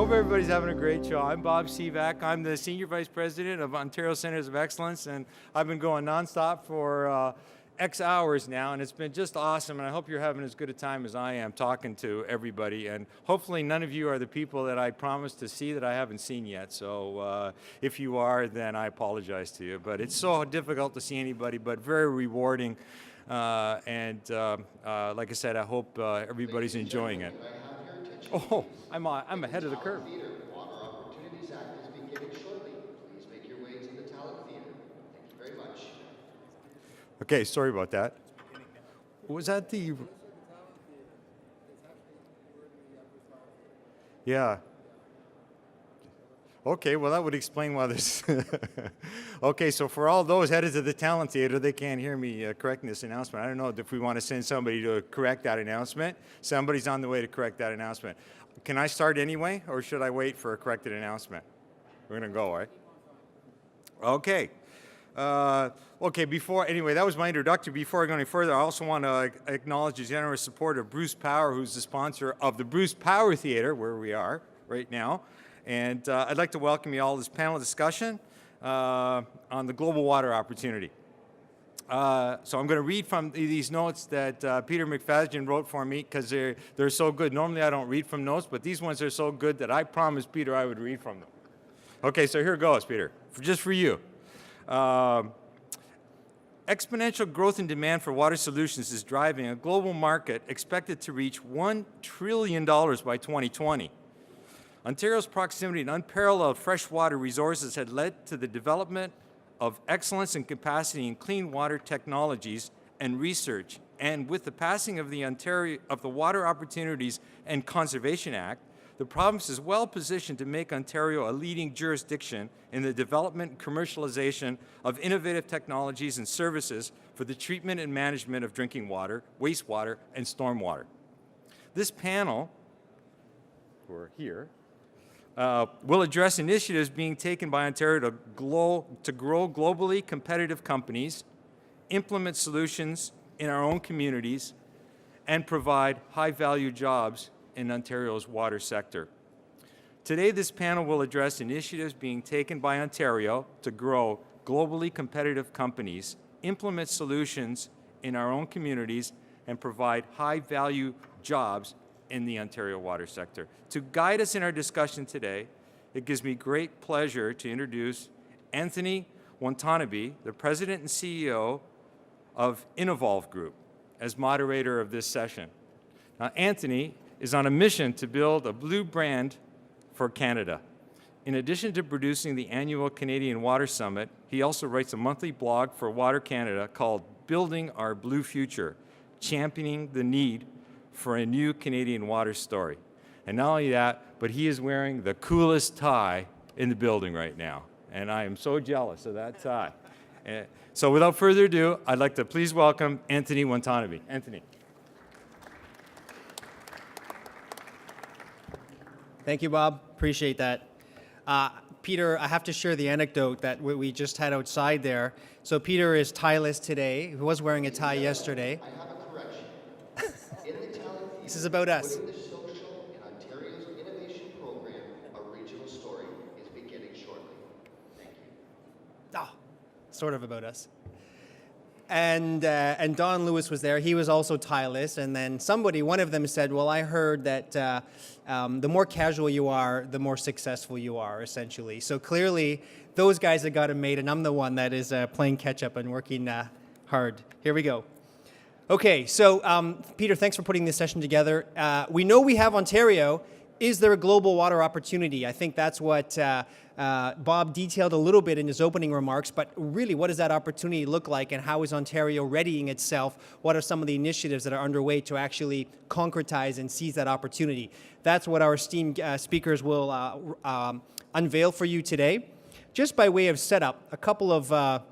hope everybody's having a great show. I'm Bob Sivak. I'm the Senior Vice President of Ontario Centres of Excellence, and I've been going nonstop for X hours now, and it's been just awesome, and I hope you're having as good a time as I am talking to everybody, and hopefully none of you are the people that I promised to see that I haven't seen yet, so if you are, then I apologize to you, but it's so difficult to see anybody, but very rewarding, and like I said, I hope everybody's enjoying it. Oh, I'm ahead of the curve. Water Opportunities Act is beginning shortly. Please make your way to the Talent Theater. Thank you very much. Okay, sorry about that. Was that the... Yeah. Okay, well that would explain why this... Okay, so for all those headed to the Talent Theater, they can't hear me correcting this announcement. I don't know if we want to send somebody to correct that announcement. Somebody's on the way to correct that announcement. Can I start anyway, or should I wait for a corrected announcement? We're going to go, right? Okay. Okay, anyway, that was my introduction. Before I go any further, I also want to acknowledge the generous support of Bruce Power, who's the sponsor of the Bruce Power Theater, where we are right now. And I'd like to welcome you all to this panel discussion on the global water opportunity. So I'm going to read from these notes that Peter McFadden wrote for me because they're so good. Normally I don't read from notes, but these ones are so good that I promised Peter I would read from them. Okay, so here goes, Peter, just for you. Exponential growth in demand for water solutions is driving a global market expected to reach $1 trillion by 2020. Ontario's proximity to unparalleled freshwater resources had led to the development of excellence and capacity in clean water technologies and research. And with the passing of the Water Opportunities and Conservation Act, the province is well positioned to make Ontario a leading jurisdiction in the development and commercialization of innovative technologies and services for the treatment and management of drinking water, wastewater, and stormwater. This panel, we're here, will address initiatives being taken by Ontario to grow globally competitive companies, implement solutions in our own communities, and provide high-value jobs in Ontario's water sector. Today, this panel will address initiatives being taken by Ontario to grow globally competitive companies, implement solutions in our own communities, and provide high-value jobs in the Ontario water sector. To guide us in our discussion today, it gives me great pleasure to introduce Anthony Watanabe, the President and CEO of Innovolve Group, as moderator of this session. Now, Anthony is on a mission to build a blue brand for Canada. In addition to producing the annual Canadian Water Summit, he also writes a monthly blog for Water Canada called Building Our Blue Future, championing the need for a new Canadian water story. And not only that, but he is wearing the coolest tie in the building right now. And I am so jealous of that tie. So without further ado, I'd like to please welcome Anthony Watanabe. Anthony. Thank you, Bob. Appreciate that. Peter, I have to share the anecdote that we just had outside there. So Peter is tieless today. He was wearing a tie yesterday. I have a correction. In the Talent Theater, This is about us. putting the social in Ontario's innovation program, a regional story is beginning shortly. Thank you. Oh, sort of about us. And Don Lewis was there. He was also tieless. And then one of them said, well, I heard that the more casual you are, the more successful you are, essentially. So clearly, those guys have got it made, and I'm the one that is playing catch-up and working hard. Here we go. Okay, so Peter, thanks for putting this session together. We know we have Ontario. Is there a global water opportunity? I think that's what Bob detailed a little bit in his opening remarks, but really, what does that opportunity look like, and how is Ontario readying itself? What are some of the initiatives that are underway to actually concretize and seize that opportunity? That's what our esteemed speakers will unveil for you today. Just by way of setup, a couple of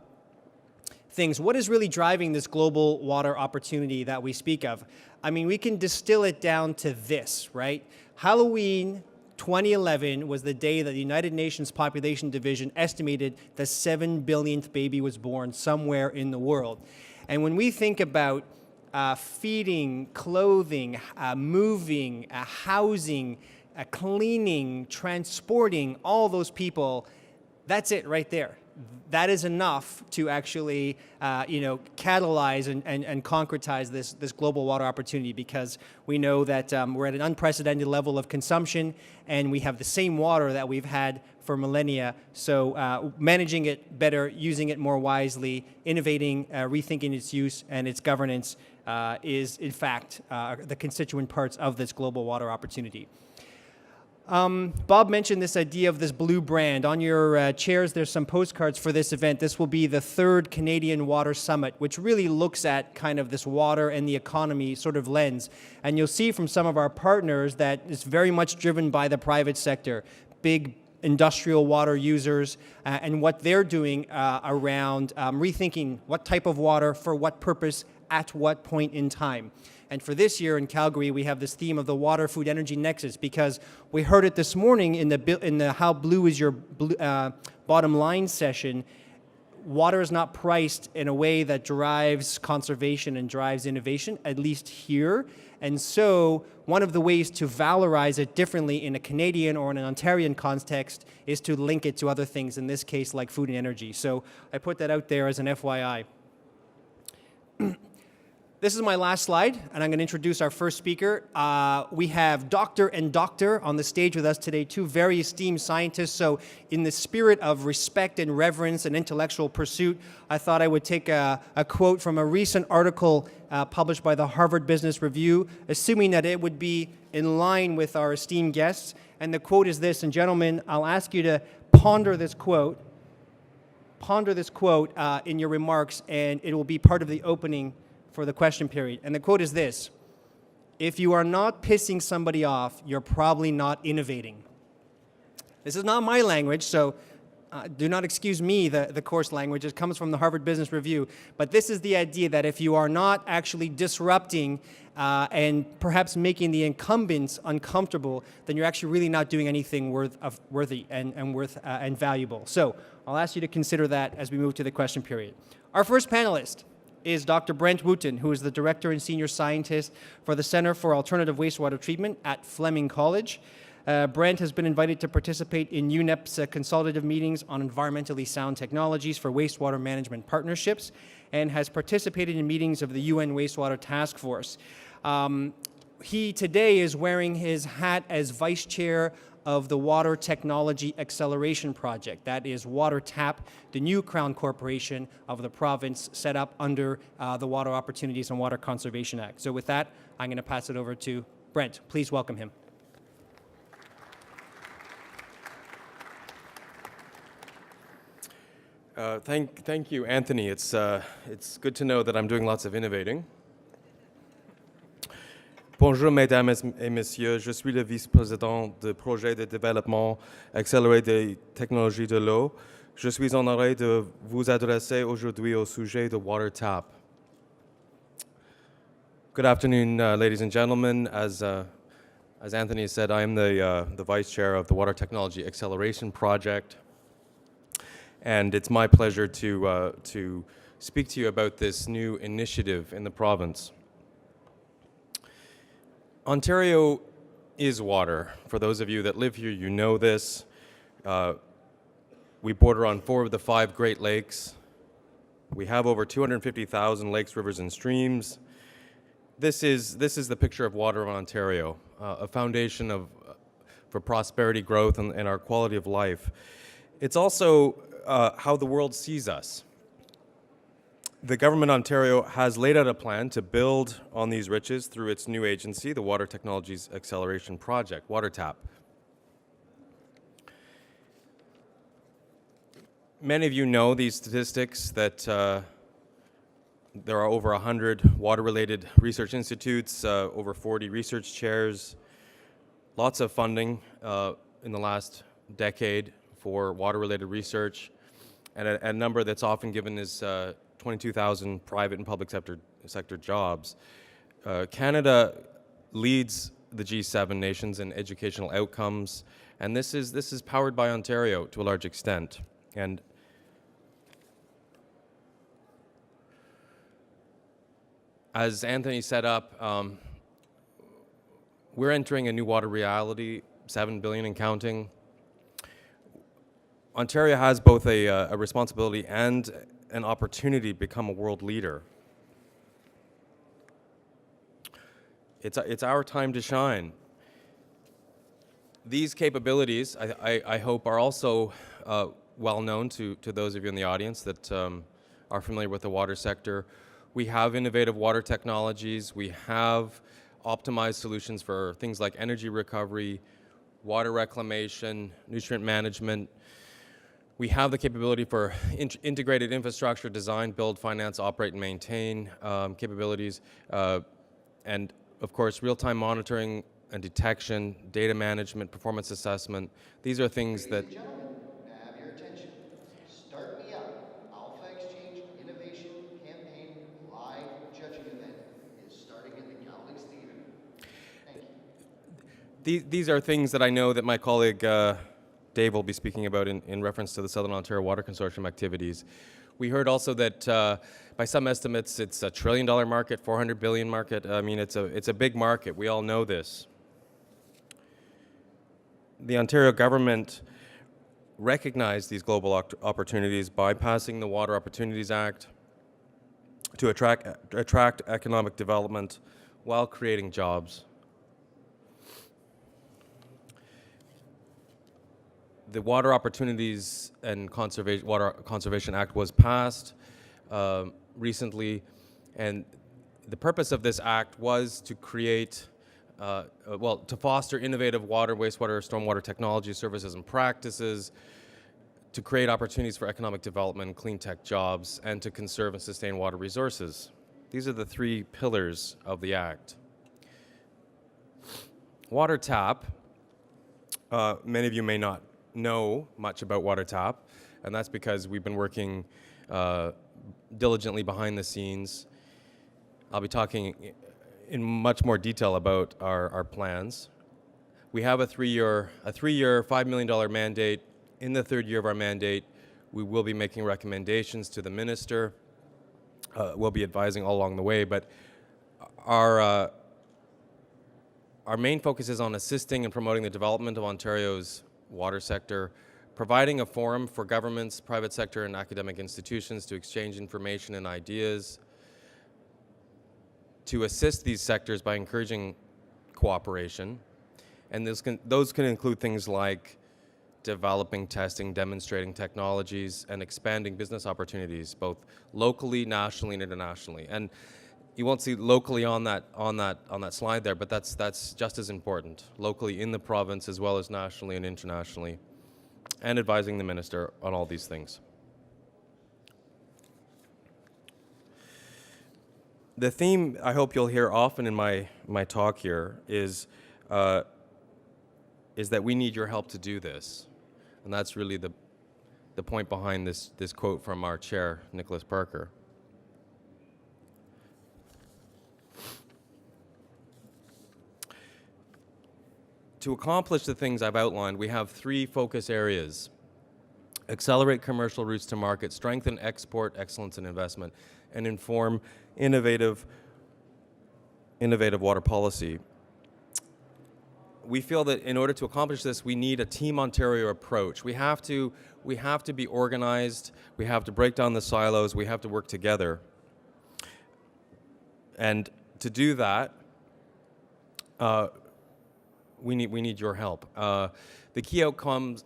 things. What is really driving this global water opportunity that we speak of? I mean, we can distill it down to this, right? Halloween 2011 was the day that the United Nations Population Division estimated the 7 billionth baby was born somewhere in the world. And when we think about feeding, clothing, moving, housing, cleaning, transporting, all those people, that's it right there. That is enough to actually, catalyze and concretize this global water opportunity, because we know that we're at an unprecedented level of consumption, and we have the same water that we've had for millennia. So managing it better, using it more wisely, innovating, rethinking its use and its governance is, in fact, the constituent parts of this global water opportunity. Bob mentioned this idea of this blue brand. On your chairs, there's some postcards for this event. This will be the 3rd Canadian Water Summit, which really looks at kind of this water and the economy sort of lens. And you'll see from some of our partners that it's very much driven by the private sector, big industrial water users, and what they're doing around rethinking what type of water, for what purpose, at what point in time. And for this year in Calgary, we have this theme of the water, food, energy nexus, because we heard it this morning in the How Blue is Your Bottom Line session. Water is not priced in a way that drives conservation and drives innovation, at least here. And so one of the ways to valorize it differently in a Canadian or in an Ontarian context is to link it to other things, in this case like food and energy. So I put that out there as an FYI. This is my last slide, and I'm going to introduce our first speaker. We have Dr. and Doctor on the stage with us today, 2 very esteemed scientists. So in the spirit of respect and reverence and intellectual pursuit, I thought I would take a quote from a recent article published by the Harvard Business Review, assuming that it would be in line with our esteemed guests. And the quote is this, and gentlemen, I'll ask you to ponder this quote in your remarks, and it will be part of the opening for the question period. And the quote is this: if you are not pissing somebody off, you're probably not innovating. This is not my language, so do not excuse me the coarse language. It comes from the Harvard Business Review. But this is the idea that if you are not actually disrupting and perhaps making the incumbents uncomfortable, then you're actually really not doing anything worthy and valuable. So I'll ask you to consider that as we move to the question period. Our first panelist is Dr. Brent Wooten, who is the Director and Senior Scientist for the Center for Alternative Wastewater Treatment at Fleming College. Brent has been invited to participate in UNEP's consultative meetings on environmentally sound technologies for wastewater management partnerships, and has participated in meetings of the UN Wastewater Task Force. He today is wearing his hat as Vice Chair of the Water Technology Acceleration Project. That is WaterTAP, the new Crown Corporation of the province set up under the Water Opportunities and Water Conservation Act. So with that, I'm going to pass it over to Brent. Please welcome him. Thank you, Anthony. It's good to know that I'm doing lots of innovating. Bonjour, mesdames et messieurs. Je suis le vice-président du projet de développement accéléré des technologies de l'eau. Je suis honoré de vous adresser aujourd'hui au sujet de WaterTAP. Good afternoon, ladies and gentlemen. As Anthony said, I am the vice chair of the Water Technology Acceleration Project, and it's my pleasure to speak to you about this new initiative in the province. Ontario is water. For those of you that live here, you know this. We border on 4 of the 5 Great Lakes. We have over 250,000 lakes, rivers, and streams. This is the picture of water in Ontario, a foundation for prosperity, growth, and our quality of life. It's also how the world sees us. The government of Ontario has laid out a plan to build on these riches through its new agency, the Water Technologies Acceleration Project, WaterTAP. Many of you know these statistics that there are over 100 water-related research institutes, over 40 research chairs, lots of funding in the last decade for water-related research, and a number that's often given is 22,000 private and public sector jobs. Canada leads the G7 nations in educational outcomes, and this is powered by Ontario to a large extent. And as Anthony set up, we're entering a new water reality 7 billion and counting. Ontario has both a responsibility and an opportunity to become a world leader. It's our time to shine. These capabilities, I hope, are also well known to those of you in the audience that are familiar with the water sector. We have innovative water technologies. We have optimized solutions for things like energy recovery, water reclamation, nutrient management. We have the capability for integrated infrastructure design, build, finance, operate, and maintain capabilities, and of course, real-time monitoring and detection, data management, performance assessment. These are things that... Ladies and gentlemen, may I have your attention? Start Me Up, Alpha Exchange Innovation Campaign live judging event is starting in the Cowlings Theatre. Thank you. These are things that I know that my colleague Dave will be speaking about in reference to the Southern Ontario Water Consortium activities. We heard also that by some estimates it's a $1 trillion market, $400 billion market. I mean, it's a big market. We all know this. The Ontario government recognized these global opportunities by passing the Water Opportunities Act to attract economic development while creating jobs. The Water Opportunities and Water Conservation Act was passed recently, and the purpose of this act was to create, to foster innovative water, wastewater, stormwater technology, services, and practices, to create opportunities for economic development, clean tech jobs, and to conserve and sustain water resources. These are the three pillars of the act. WaterTAP, many of you may not know much about WaterTAP, and that's because we've been working diligently behind the scenes. I'll be talking in much more detail about our plans. We have a three-year, $5 million mandate. In the third year of our mandate, we will be making recommendations to the minister. We'll be advising all along the way, but our main focus is on assisting and promoting the development of Ontario's water sector, providing a forum for governments, private sector, and academic institutions to exchange information and ideas, to assist these sectors by encouraging cooperation. And those can include things like developing, testing, demonstrating technologies, and expanding business opportunities, both locally, nationally, and internationally. And you won't see locally on that slide there, but that's just as important. Locally in the province as well as nationally and internationally, and advising the minister on all these things. The theme I hope you'll hear often in my talk here is that we need your help to do this, and that's really the point behind this quote from our chair, Nicholas Parker. To accomplish the things I've outlined, we have three focus areas: accelerate commercial routes to market, strengthen export excellence and investment, and inform innovative water policy. We feel that in order to accomplish this, we need a Team Ontario approach. We have to be organized. We have to break down the silos. We have to work together. And to do that, we need your help. The key outcomes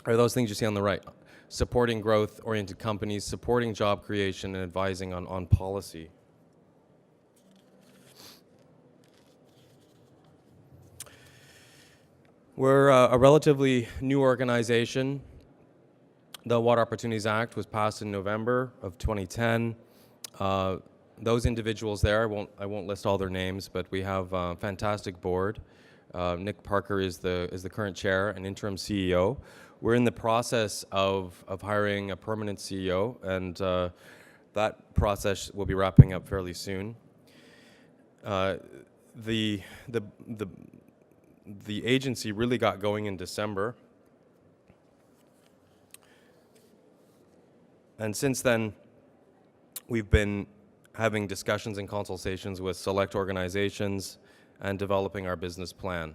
are those things you see on the right: supporting growth-oriented companies, supporting job creation, and advising on policy. We're a relatively new organization. The Water Opportunities Act was passed in November of 2010. Those individuals there, I won't list all their names, but we have a fantastic board. Nick Parker is the current chair and interim CEO. We're in the process of hiring a permanent CEO, and that process will be wrapping up fairly soon. The agency really got going in December, and since then we've been having discussions and consultations with select organizations and developing our business plan.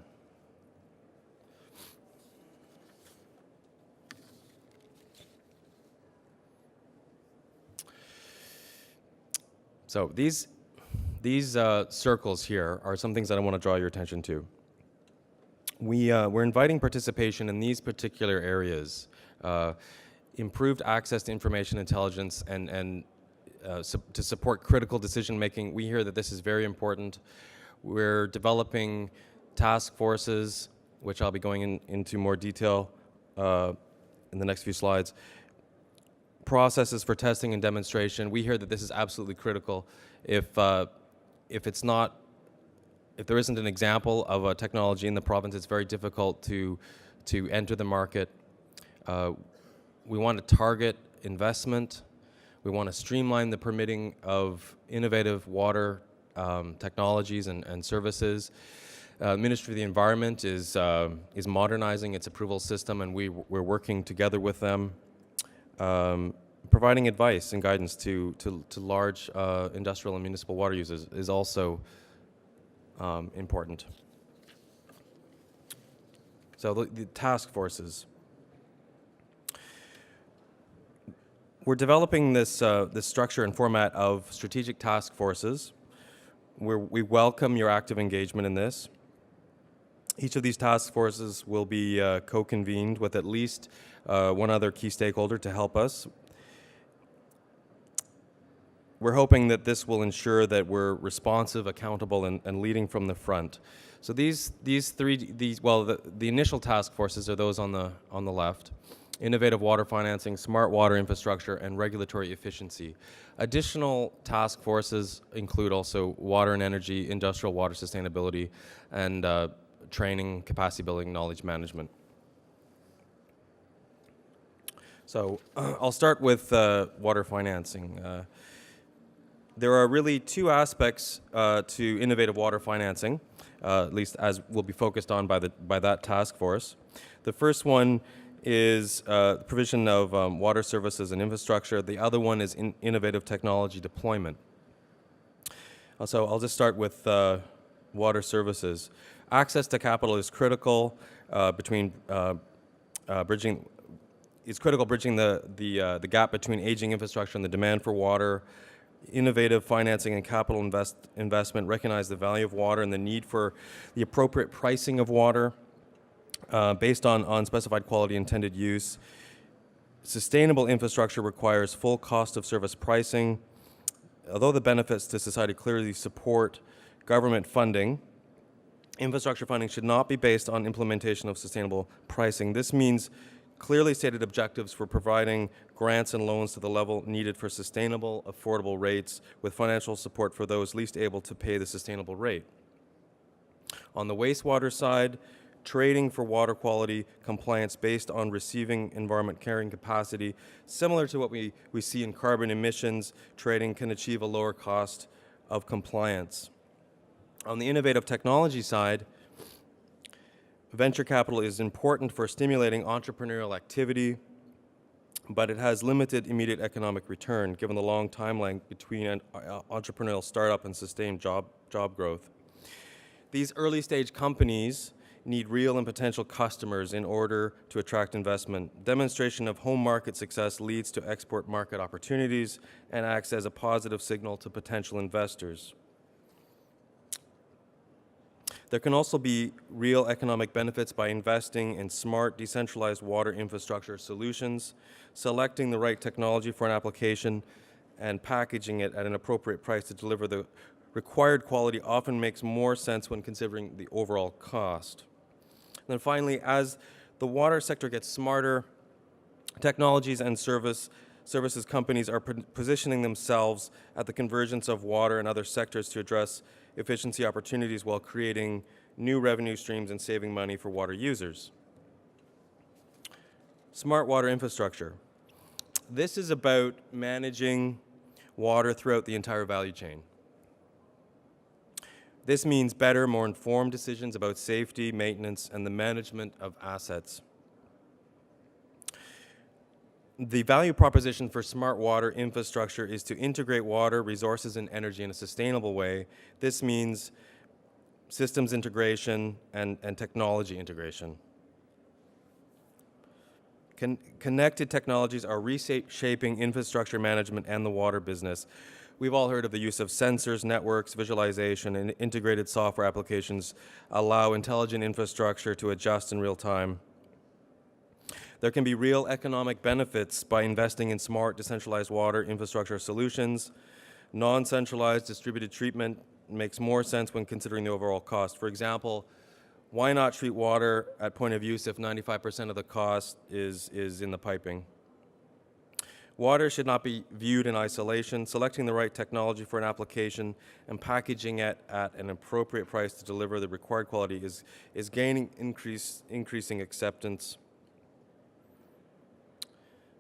So these circles here are some things that I want to draw your attention to. We're inviting participation in these particular areas, improved access to information intelligence and to support critical decision making. We hear that this is very important. We're developing task forces, which I'll be going into more detail in the next few slides. Processes for testing and demonstration. We hear that this is absolutely critical. If there isn't an example of a technology in the province, it's very difficult to enter the market. We want to target investment. We want to streamline the permitting of innovative water technologies and services. Ministry of the Environment is modernizing its approval system, and we're working together with them, providing advice and guidance to large industrial and municipal water users is also important. So the task forces. We're developing this structure and format of strategic task forces. We welcome your active engagement in this. Each of these task forces will be co-convened with at least one other key stakeholder to help us. We're hoping that this will ensure that we're responsive, accountable, and leading from the front. So the initial task forces are those on the left: innovative water financing, smart water infrastructure, and regulatory efficiency. Additional task forces include also water and energy, industrial water sustainability, and training, capacity building, knowledge management. So I'll start with water financing. There are really two aspects to innovative water financing, at least as will be focused on by that task force. The first one is provision of water services and infrastructure. The other one is innovative technology deployment. So I'll just start with water services. Access to capital is critical bridging the gap between aging infrastructure and the demand for water. Innovative financing and capital investment recognize the value of water and the need for the appropriate pricing of water based on specified quality intended use. Sustainable infrastructure requires full cost of service pricing. Although the benefits to society clearly support government funding, infrastructure funding should not be based on implementation of sustainable pricing. This means clearly stated objectives for providing grants and loans to the level needed for sustainable, affordable rates with financial support for those least able to pay the sustainable rate. On the wastewater side, trading for water quality compliance based on receiving environment carrying capacity, similar to what we see in carbon emissions, trading can achieve a lower cost of compliance. On the innovative technology side, venture capital is important for stimulating entrepreneurial activity, but it has limited immediate economic return given the long timeline between an entrepreneurial startup and sustained job growth. These early stage companies need real and potential customers in order to attract investment. Demonstration of home market success leads to export market opportunities and acts as a positive signal to potential investors. There can also be real economic benefits by investing in smart, decentralized water infrastructure solutions, selecting the right technology for an application, and packaging it at an appropriate price to deliver the required quality often makes more sense when considering the overall cost. And then finally, as the water sector gets smarter, technologies and services companies are positioning themselves at the convergence of water and other sectors to address efficiency opportunities while creating new revenue streams and saving money for water users. Smart water infrastructure. This is about managing water throughout the entire value chain. This means better, more informed decisions about safety, maintenance, and the management of assets. The value proposition for smart water infrastructure is to integrate water, resources, and energy in a sustainable way. This means systems integration and technology integration. Connected technologies are reshaping infrastructure management and the water business. We've all heard of the use of sensors, networks, visualization, and integrated software applications allow intelligent infrastructure to adjust in real time. There can be real economic benefits by investing in smart, decentralized water infrastructure solutions. Non-centralized distributed treatment makes more sense when considering the overall cost. For example, why not treat water at point of use if 95% of the cost is in the piping? Water should not be viewed in isolation. Selecting the right technology for an application and packaging it at an appropriate price to deliver the required quality is gaining increasing acceptance.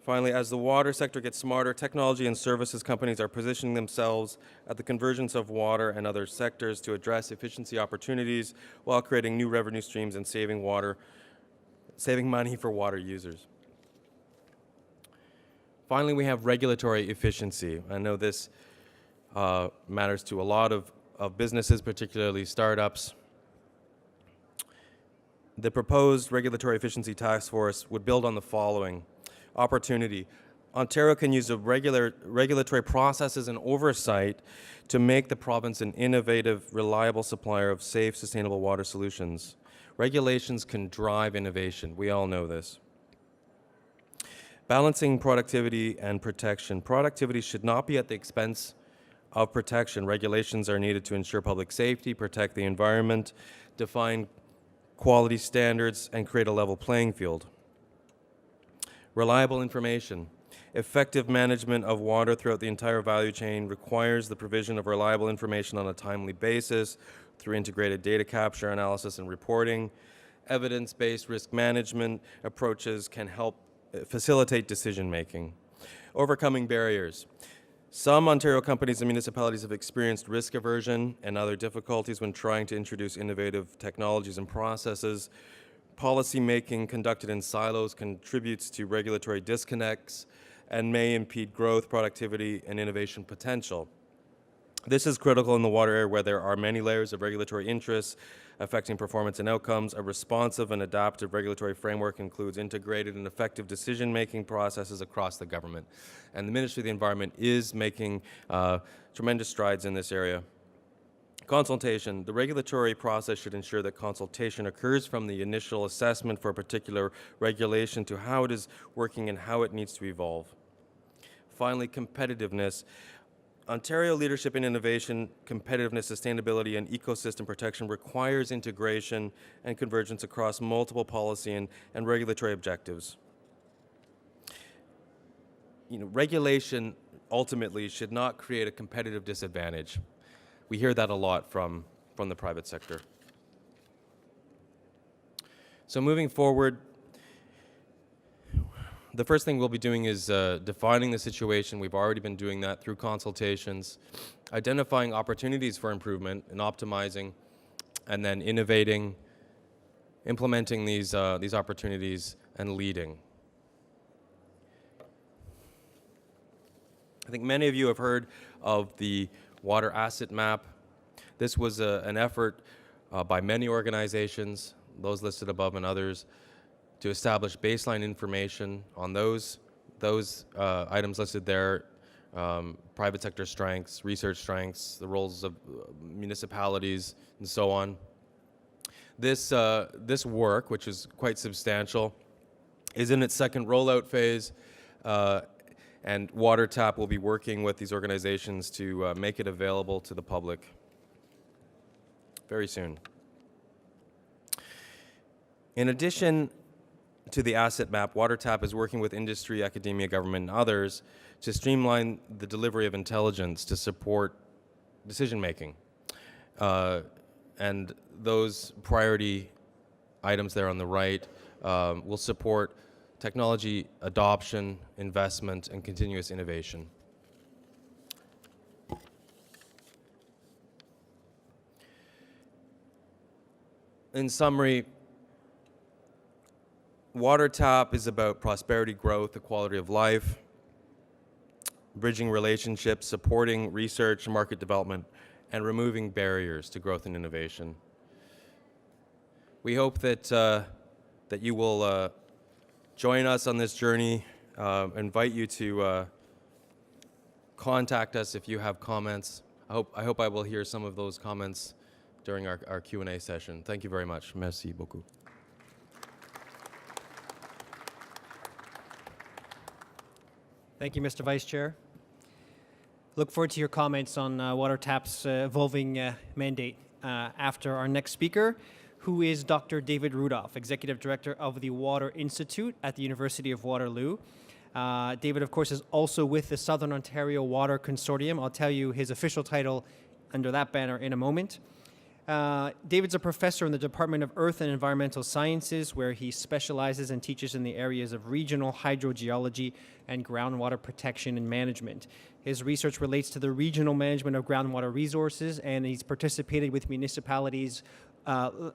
Finally, as the water sector gets smarter, technology and services companies are positioning themselves at the convergence of water and other sectors to address efficiency opportunities while creating new revenue streams and saving money for water users. Finally, we have regulatory efficiency. I know this matters to a lot of businesses, particularly startups. The proposed regulatory efficiency task force would build on the following. Opportunity. Ontario can use the regulatory processes and oversight to make the province an innovative, reliable supplier of safe, sustainable water solutions. Regulations can drive innovation. We all know this. Balancing productivity and protection. Productivity should not be at the expense of protection. Regulations are needed to ensure public safety, protect the environment, define quality standards, and create a level playing field. Reliable information. Effective management of water throughout the entire value chain requires the provision of reliable information on a timely basis through integrated data capture, analysis, and reporting. Evidence-based risk management approaches can help facilitate decision-making. Overcoming barriers. Some Ontario companies and municipalities have experienced risk aversion and other difficulties when trying to introduce innovative technologies and processes. Policy making conducted in silos contributes to regulatory disconnects and may impede growth, productivity, and innovation potential. This is critical in the water area where there are many layers of regulatory interests affecting performance and outcomes. A responsive and adaptive regulatory framework includes integrated and effective decision-making processes across the government. And the Ministry of the Environment is making tremendous strides in this area. Consultation. The regulatory process should ensure that consultation occurs from the initial assessment for a particular regulation to how it is working and how it needs to evolve. Finally, competitiveness. Ontario leadership in innovation, competitiveness, sustainability, and ecosystem protection requires integration and convergence across multiple policy and regulatory objectives. Regulation ultimately should not create a competitive disadvantage. We hear that a lot from the private sector. So moving forward, the first thing we'll be doing is defining the situation. We've already been doing that through consultations, identifying opportunities for improvement and optimizing, and then innovating, implementing these opportunities, and leading. I think many of you have heard of the Water Asset Map. This was an effort by many organizations, those listed above and others, to establish baseline information on those items listed there, private sector strengths, research strengths, the roles of municipalities, and so on. This work, which is quite substantial, is in its second rollout phase, and WaterTAP will be working with these organizations to make it available to the public very soon. In addition to the asset map, WaterTAP is working with industry, academia, government, and others to streamline the delivery of intelligence to support decision-making. And those priority items there on the right will support technology adoption, investment, and continuous innovation. In summary, WaterTAP is about prosperity, growth, the quality of life, bridging relationships, supporting research and market development, and removing barriers to growth and innovation. We hope that you will join us on this journey. Invite you to contact us if you have comments. I hope I will hear some of those comments during our Q&A session. Thank you very much. Merci beaucoup. Thank you, Mr. Vice Chair. Look forward to your comments on WaterTAP's evolving mandate after our next speaker, who is Dr. David Rudolph, Executive Director of the Water Institute at the University of Waterloo. David, of course, is also with the Southern Ontario Water Consortium. I'll tell you his official title under that banner in a moment. David's a professor in the Department of Earth and Environmental Sciences, where he specializes and teaches in the areas of regional hydrogeology and groundwater protection and management. His research relates to the regional management of groundwater resources, and he's participated with municipalities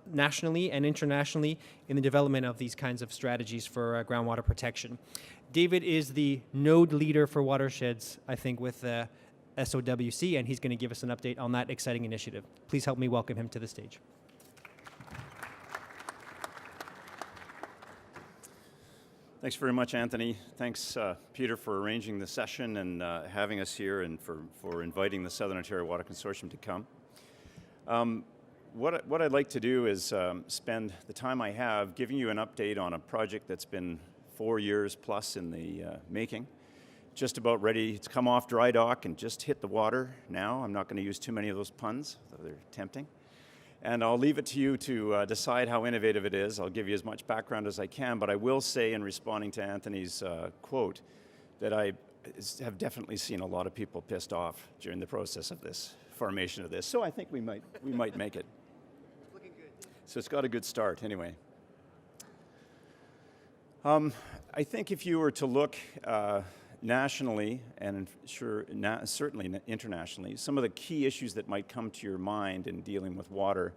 nationally and internationally in the development of these kinds of strategies for groundwater protection. David is the node leader for watersheds, I think, with SOWC, and he's going to give us an update on that exciting initiative. Please help me welcome him to the stage. Thanks very much, Anthony. Thanks, Peter, for arranging the session and having us here, and for inviting the Southern Ontario Water Consortium to come. What I'd like to do is spend the time I have giving you an update on a project that's been 4 years plus in the making. Just about ready. It's come off dry dock and just hit the water now. I'm not going to use too many of those puns, though they're tempting. And I'll leave it to you to decide how innovative it is. I'll give you as much background as I can, but I will say, in responding to Anthony's quote, that I have definitely seen a lot of people pissed off during the process of this formation of this. So I think we might make it. It's looking good. So it's got a good start anyway. I think if you were to look nationally, and certainly internationally, some of the key issues that might come to your mind in dealing with water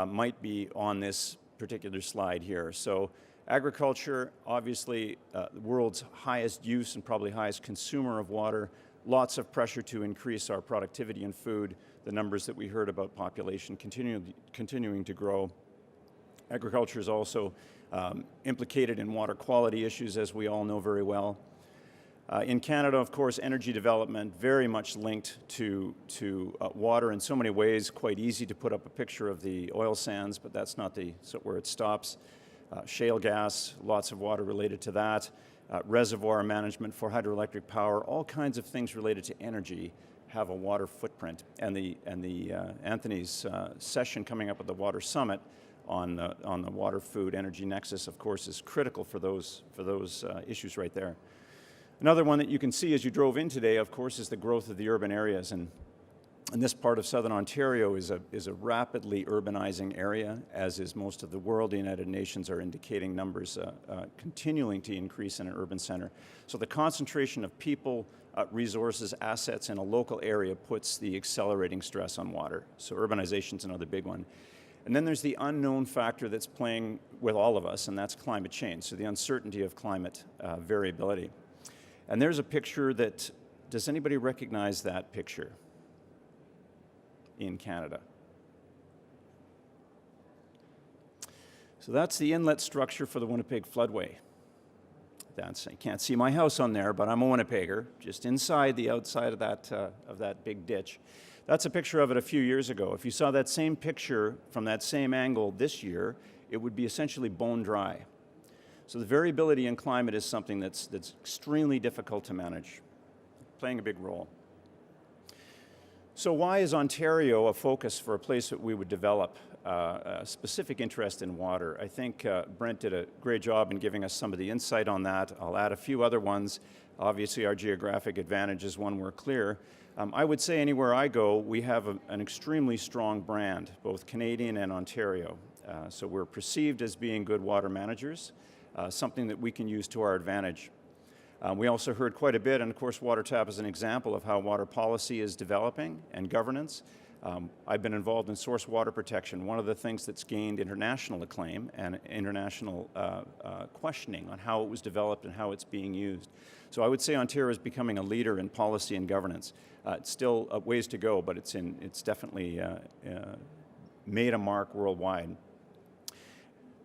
might be on this particular slide here. So agriculture, obviously the world's highest use and probably highest consumer of water, lots of pressure to increase our productivity in food, the numbers that we heard about population continuing to grow. Agriculture is also implicated in water quality issues, as we all know very well. In Canada, of course, energy development very much linked to water in so many ways. Quite easy to put up a picture of the oil sands, but that's not where it stops. Shale gas, lots of water related to that. Reservoir management for hydroelectric power, all kinds of things related to energy have a water footprint. And Anthony's session coming up at the Water Summit on the water, food, energy nexus, of course, is critical for those issues right there. Another one that you can see as you drove in today, of course, is the growth of the urban areas. And this part of Southern Ontario is a rapidly urbanizing area, as is most of the world. The United Nations are indicating numbers continuing to increase in an urban center. So the concentration of people, resources, assets in a local area puts the accelerating stress on water. So urbanization is another big one. And then there's the unknown factor that's playing with all of us, and that's climate change. So the uncertainty of climate variability. And there's a picture does anybody recognize that picture in Canada? So that's the inlet structure for the Winnipeg floodway. You can't see my house on there, but I'm a Winnipegger, just inside the outside of that big ditch. That's a picture of it a few years ago. If you saw that same picture from that same angle this year, it would be essentially bone dry. So the variability in climate is something that's extremely difficult to manage, playing a big role. So why is Ontario a focus for a place that we would develop a specific interest in water? I think Brent did a great job in giving us some of the insight on that. I'll add a few other ones. Obviously, our geographic advantage is one we're clear. I would say anywhere I go, we have an extremely strong brand, both Canadian and Ontario. So we're perceived as being good water managers. Something that we can use to our advantage. We also heard quite a bit, and of course WaterTAP is an example of how water policy is developing and governance. I've been involved in source water protection. One of the things that's gained international acclaim and international questioning on how it was developed and how it's being used. So I would say Ontario is becoming a leader in policy and governance. It's still a ways to go, but it's definitely made a mark worldwide.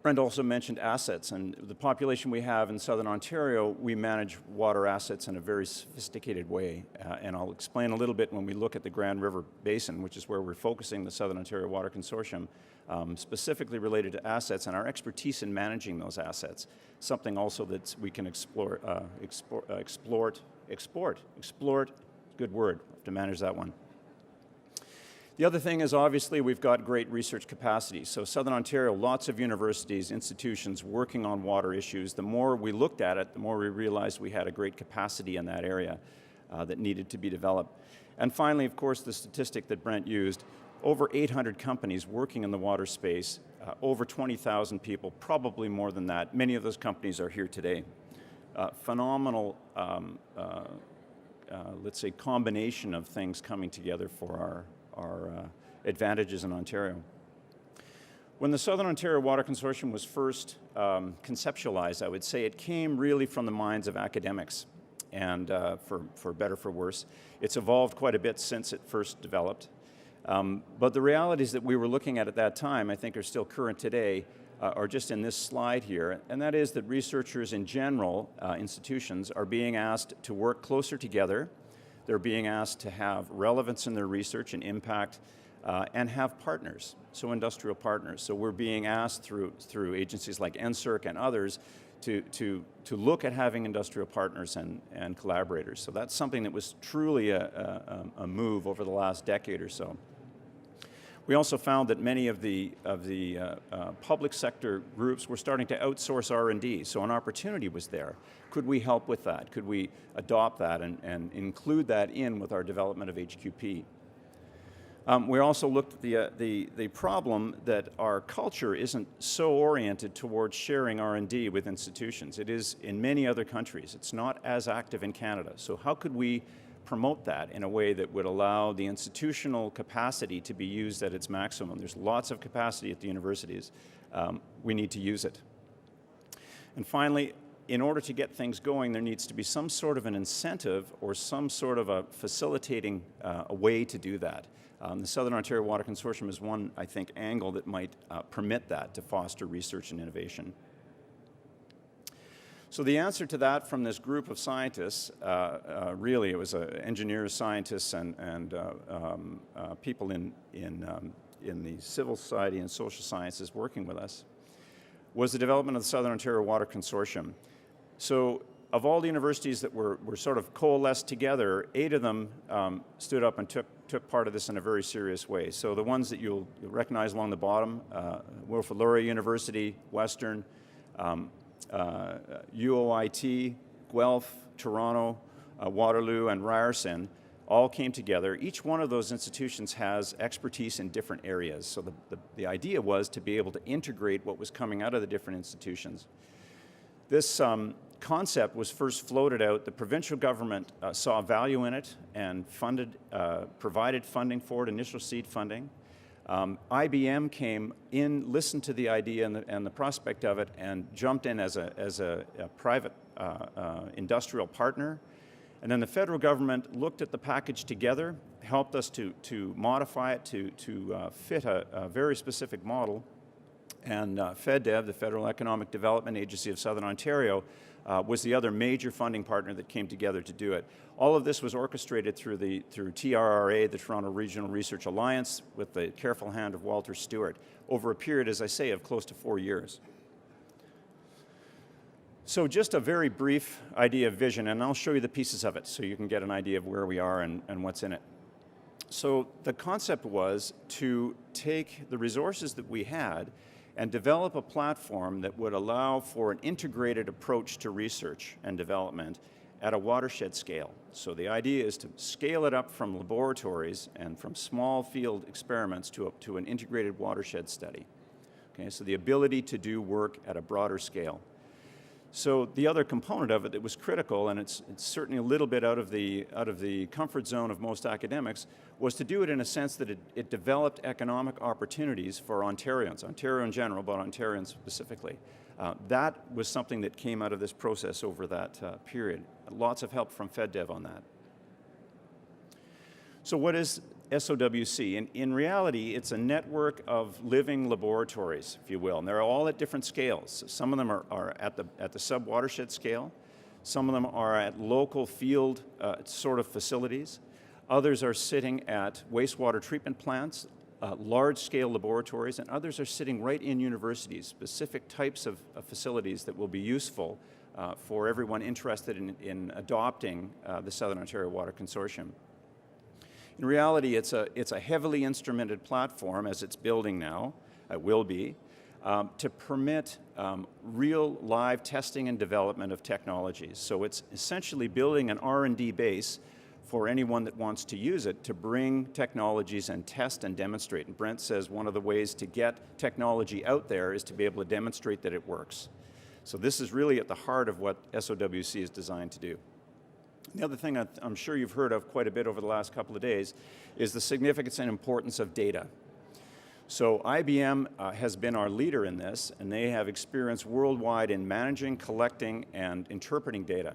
Brent also mentioned assets, and the population we have in Southern Ontario, we manage water assets in a very sophisticated way, and I'll explain a little bit when we look at the Grand River Basin, which is where we're focusing the Southern Ontario Water Consortium, specifically related to assets and our expertise in managing those assets, something also that we can export, good word, have to manage that one. The other thing is obviously we've got great research capacity. So Southern Ontario, lots of universities, institutions working on water issues. The more we looked at it, the more we realized we had a great capacity in that area that needed to be developed. And finally, of course, the statistic that Brent used, over 800 companies working in the water space, over 20,000 people, probably more than that. Many of those companies are here today. Phenomenal, let's say, combination of things coming together for our advantages in Ontario. When the Southern Ontario Water Consortium was first conceptualized, I would say it came really from the minds of academics, and for better for worse. It's evolved quite a bit since it first developed. But the realities that we were looking at that time, I think are still current today, are just in this slide here, and that is that researchers in general, institutions, are being asked to work closer together. They're being asked to have relevance in their research and impact, and have partners, so industrial partners. So we're being asked through agencies like NSERC and others to look at having industrial partners and collaborators. So that's something that was truly a move over the last decade or so. We also found that many of the public sector groups were starting to outsource R&D, so an opportunity was there. Could we help with that? Could we adopt that and include that in with our development of HQP? We also looked at the problem that our culture isn't so oriented towards sharing R&D with institutions. It is in many other countries. It's not as active in Canada. So how could we promote that in a way that would allow the institutional capacity to be used at its maximum? There's lots of capacity at the universities. We need to use it. And finally, in order to get things going, there needs to be some sort of an incentive or some sort of a facilitating a way to do that. The Southern Ontario Water Consortium is one, I think, angle that might permit that to foster research and innovation. So the answer to that from this group of scientists, really it was engineers, scientists, and people in the civil society and social sciences working with us, was the development of the Southern Ontario Water Consortium. So of all the universities that were sort of coalesced together, 8 of them stood up and took part of this in a very serious way. So the ones that you'll recognize along the bottom, Wilfrid Laurier University, Western, UOIT, Guelph, Toronto, Waterloo, and Ryerson all came together. Each one of those institutions has expertise in different areas. So the idea was to be able to integrate what was coming out of the different institutions. This concept was first floated out. The provincial government saw value in it and provided funding for it, initial seed funding. IBM came in, listened to the idea and the prospect of it, and jumped in as a private industrial partner. And then the federal government looked at the package together, helped us to modify it to fit a very specific model. And FedDev, the Federal Economic Development Agency of Southern Ontario, was the other major funding partner that came together to do it. All of this was orchestrated through TRRA, the Toronto Regional Research Alliance, with the careful hand of Walter Stewart, over a period, as I say, of close to 4 years. So just a very brief idea of vision, and I'll show you the pieces of it so you can get an idea of where we are and what's in it. So the concept was to take the resources that we had and develop a platform that would allow for an integrated approach to research and development at a watershed scale. So the idea is to scale it up from laboratories and from small field experiments to an integrated watershed study. Okay, so the ability to do work at a broader scale. So the other component of it that was critical, and it's certainly a little bit out of the comfort zone of most academics, was to do it in a sense that it developed economic opportunities for Ontarians, Ontario in general, but Ontarians specifically. That was something that came out of this process over that period. Lots of help from FedDev on that. So what is SOWC. In reality, it's a network of living laboratories, if you will, and they're all at different scales. Some of them are at the sub-watershed scale. Some of them are at local field sort of facilities. Others are sitting at wastewater treatment plants, large-scale laboratories, and others are sitting right in universities, specific types of facilities that will be useful for everyone interested in adopting the Southern Ontario Water Consortium. In reality, it's a heavily instrumented platform, as it's building now, it will be, to permit real live testing and development of technologies. So it's essentially building an R&D base for anyone that wants to use it to bring technologies and test and demonstrate. And Brent says one of the ways to get technology out there is to be able to demonstrate that it works. So this is really at the heart of what SOWC is designed to do. The other thing I'm sure you've heard of quite a bit over the last couple of days is the significance and importance of data. So IBM has been our leader in this, and they have experience worldwide in managing, collecting, and interpreting data.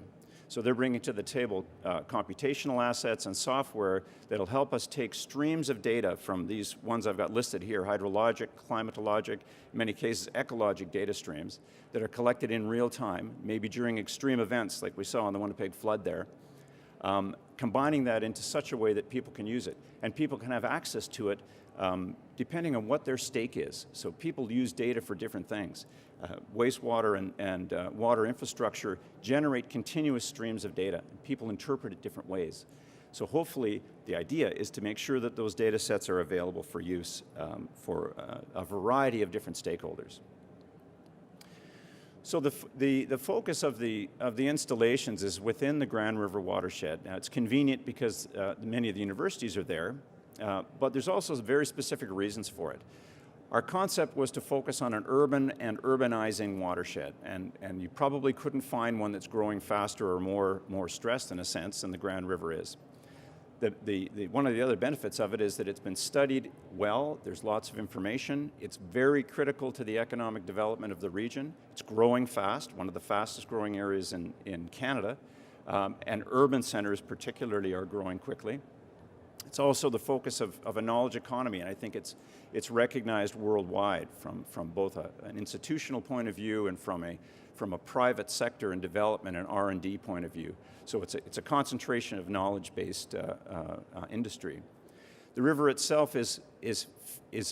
So they're bringing to the table computational assets and software that'll help us take streams of data from these ones I've got listed here, hydrologic, climatologic, in many cases ecologic data streams that are collected in real time, maybe during extreme events like we saw on the Winnipeg flood there, combining that into such a way that people can use it. And people can have access to it depending on what their stake is. So people use data for different things. Wastewater and water infrastructure generate continuous streams of data, and people interpret it different ways. So hopefully the idea is to make sure that those data sets are available for use for a variety of different stakeholders. So the focus of the installations is within the Grand River watershed. Now it's convenient because many of the universities are there, but there's also very specific reasons for it. Our concept was to focus on an urban and urbanizing watershed, and you probably couldn't find one that's growing faster or more stressed in a sense than the Grand River is. One of the other benefits of it is that it's been studied well, there's lots of information, it's very critical to the economic development of the region, it's growing fast, one of the fastest growing areas in Canada, and urban centers particularly are growing quickly. It's also the focus of a knowledge economy, and I think it's recognized worldwide from both an institutional point of view and from a private sector and development and R&D point of view. So it's a concentration of knowledge-based industry. The river itself is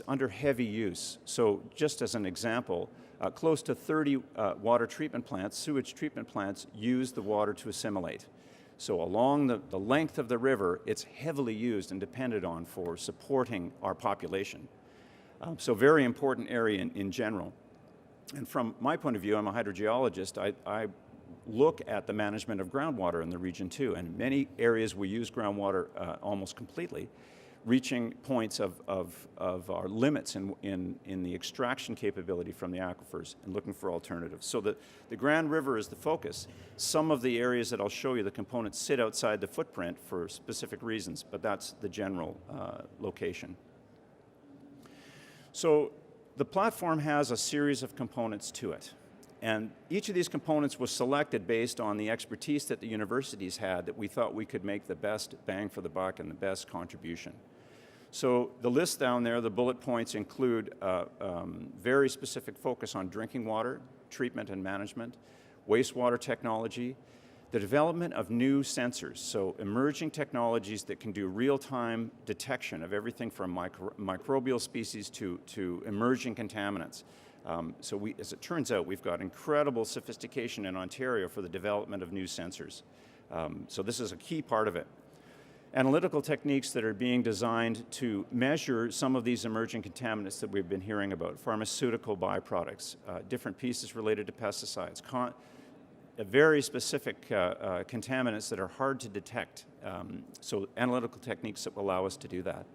under heavy use. So just as an example, close to 30 water treatment plants, sewage treatment plants, use the water to assimilate. So along the length of the river, it's heavily used and depended on for supporting our population. So very important area in general. And from my point of view, I'm a hydrogeologist, I look at the management of groundwater in the region too. And in many areas we use groundwater almost completely, reaching points of our limits in the extraction capability from the aquifers and looking for alternatives. So the Grand River is the focus. Some of the areas that I'll show you, the components sit outside the footprint for specific reasons, but that's the general location. So the platform has a series of components to it. And each of these components was selected based on the expertise that the universities had that we thought we could make the best bang for the buck and the best contribution. So the list down there, the bullet points include very specific focus on drinking water, treatment and management, wastewater technology, the development of new sensors, so emerging technologies that can do real-time detection of everything from microbial species to emerging contaminants. So as it turns out, we've got incredible sophistication in Ontario for the development of new sensors. So this is a key part of it. Analytical techniques that are being designed to measure some of these emerging contaminants that we've been hearing about, pharmaceutical byproducts, different pieces related to pesticides, very specific contaminants that are hard to detect. So analytical techniques that will allow us to do that.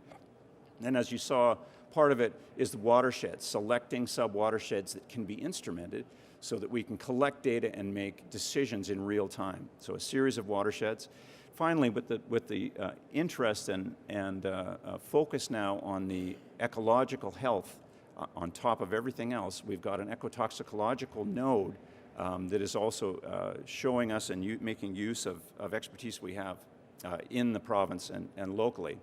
And as you saw, part of it is the watershed, selecting sub-watersheds that can be instrumented so that we can collect data and make decisions in real time. So a series of watersheds. Finally, with the interest and focus now on the ecological health on top of everything else, we've got an ecotoxicological node that is also showing us and making use of expertise we have in the province and locally.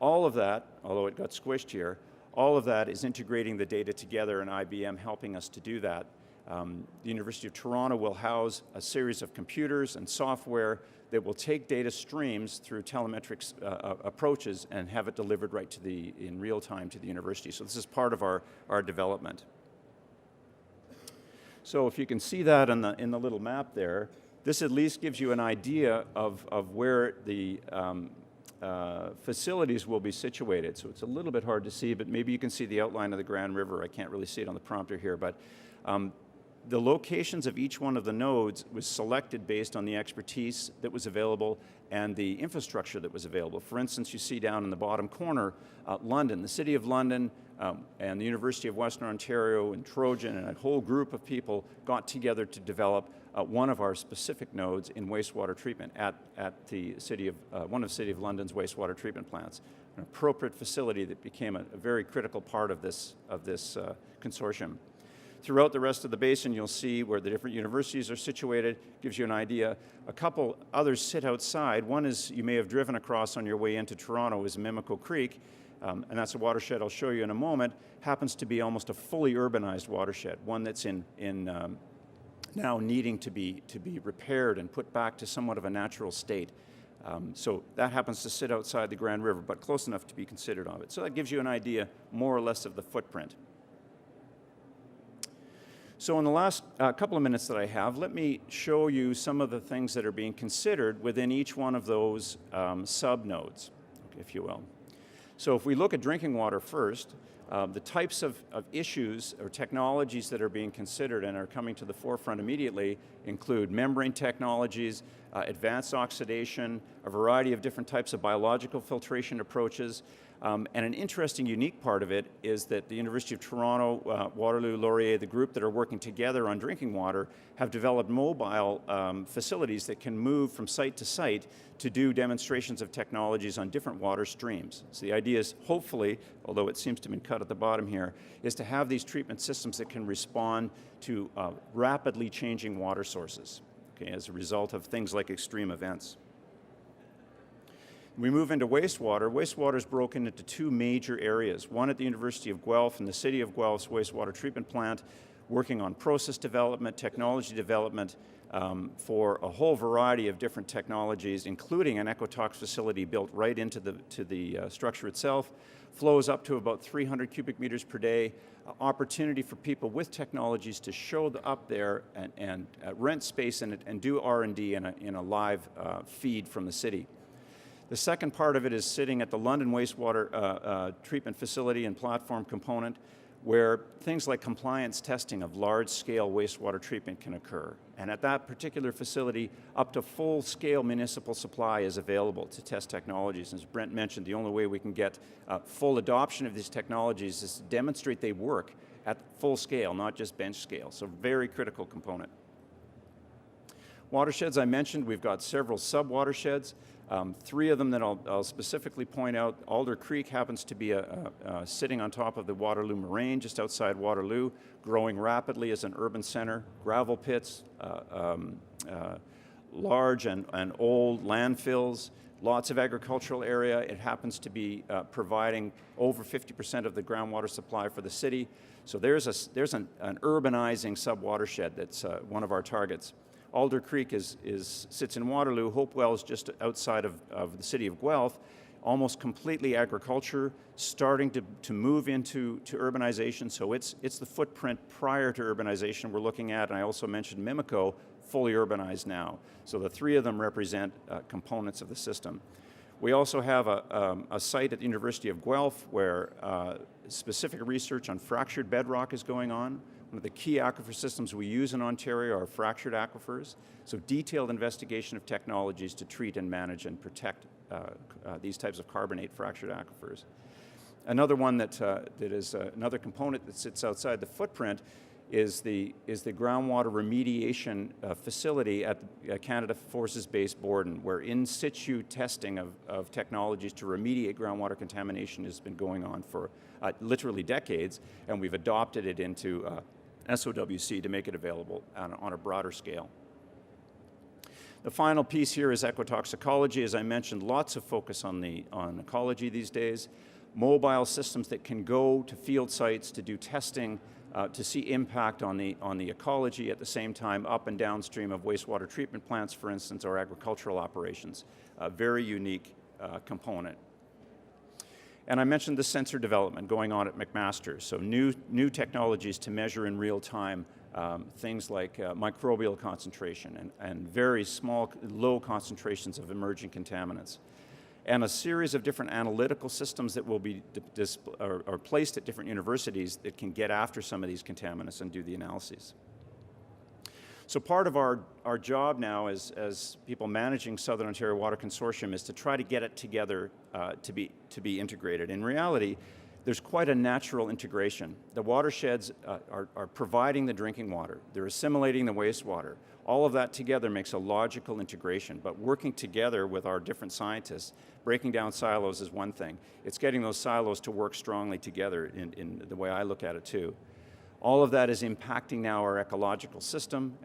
All of that, although it got squished here, all of that is integrating the data together, and IBM helping us to do that. The University of Toronto will house a series of computers and software that will take data streams through telemetrics approaches and have it delivered right to in real time to the university. So this is part of our development. So if you can see that in the little map there, this at least gives you an idea of where the facilities will be situated. So it's a little bit hard to see, but maybe you can see the outline of the Grand River. I can't really see it on the prompter here, but the locations of each one of the nodes was selected based on the expertise that was available and the infrastructure that was available. For instance, you see down in the bottom corner, London, the City of London and the University of Western Ontario and Trojan and a whole group of people got together to develop one of our specific nodes in wastewater treatment at the city of, one of the City of London's wastewater treatment plants, an appropriate facility that became a very critical part of this consortium. Throughout the rest of the basin, you'll see where the different universities are situated, gives you an idea. A couple others sit outside. One is, you may have driven across on your way into Toronto, is Mimico Creek, and that's a watershed I'll show you in a moment. Happens to be almost a fully urbanized watershed, one that's now needing to be repaired and put back to somewhat of a natural state. So that happens to sit outside the Grand River, but close enough to be considered of it. So that gives you an idea, more or less, of the footprint. So in the last couple of minutes that I have, let me show you some of the things that are being considered within each one of those sub-nodes, if you will. So if we look at drinking water first, the types of issues or technologies that are being considered and are coming to the forefront immediately include membrane technologies, advanced oxidation, a variety of different types of biological filtration approaches, and an interesting, unique part of it is that the University of Toronto, Waterloo, Laurier, the group that are working together on drinking water, have developed mobile facilities that can move from site to site to do demonstrations of technologies on different water streams. So the idea is, hopefully, although it seems to have been cut at the bottom here, is to have these treatment systems that can respond to rapidly changing water sources, okay, as a result of things like extreme events. We move into wastewater. Wastewater is broken into two major areas. One at the University of Guelph and the City of Guelph's wastewater treatment plant, working on process development, technology development for a whole variety of different technologies, including an ecotox facility built right into the structure itself. Flows up to about 300 cubic meters per day. Opportunity for people with technologies to show up there and rent space in it and do R&D in a live feed from the city. The second part of it is sitting at the London wastewater treatment facility and platform component, where things like compliance testing of large-scale wastewater treatment can occur. And at that particular facility, up to full-scale municipal supply is available to test technologies. As Brent mentioned, the only way we can get full adoption of these technologies is to demonstrate they work at full scale, not just bench scale. So very critical component. Watersheds, I mentioned, we've got several sub-watersheds. Three of them that I'll specifically point out. Alder Creek happens to be sitting on top of the Waterloo Moraine, just outside Waterloo, growing rapidly as an urban center. Gravel pits, large and old landfills, lots of agricultural area. It happens to be providing over 50% of the groundwater supply for the city. So there's an urbanizing sub-watershed that's one of our targets. Alder Creek sits in Waterloo. Hopewell is just outside of the city of Guelph, almost completely agriculture, starting to move into urbanization. So it's the footprint prior to urbanization we're looking at. And I also mentioned Mimico, fully urbanized now. So the three of them represent components of the system. We also have a site at the University of Guelph where specific research on fractured bedrock is going on. One of the key aquifer systems we use in Ontario are fractured aquifers, so detailed investigation of technologies to treat and manage and protect these types of carbonate fractured aquifers. Another one that is another component that sits outside the footprint is the groundwater remediation facility at Canada Forces Base Borden, where in situ testing of technologies to remediate groundwater contamination has been going on for literally decades, and we've adopted it into SOWC to make it available on a broader scale. The final piece here is ecotoxicology. As I mentioned, lots of focus on ecology these days. Mobile systems that can go to field sites to do testing, to see impact on the ecology at the same time up and downstream of wastewater treatment plants, for instance, or agricultural operations. A very unique component. And I mentioned the sensor development going on at McMaster. So new technologies to measure in real time things like microbial concentration and very small, low concentrations of emerging contaminants. And a series of different analytical systems that will be are placed at different universities that can get after some of these contaminants and do the analyses. So part of our job now as people managing Southern Ontario Water Consortium is to try to get it together to be integrated. In reality, there's quite a natural integration. The watersheds are providing the drinking water. They're assimilating the wastewater. All of that together makes a logical integration, but working together with our different scientists, breaking down silos is one thing. It's getting those silos to work strongly together in the way I look at it too. All of that is impacting now our ecological system,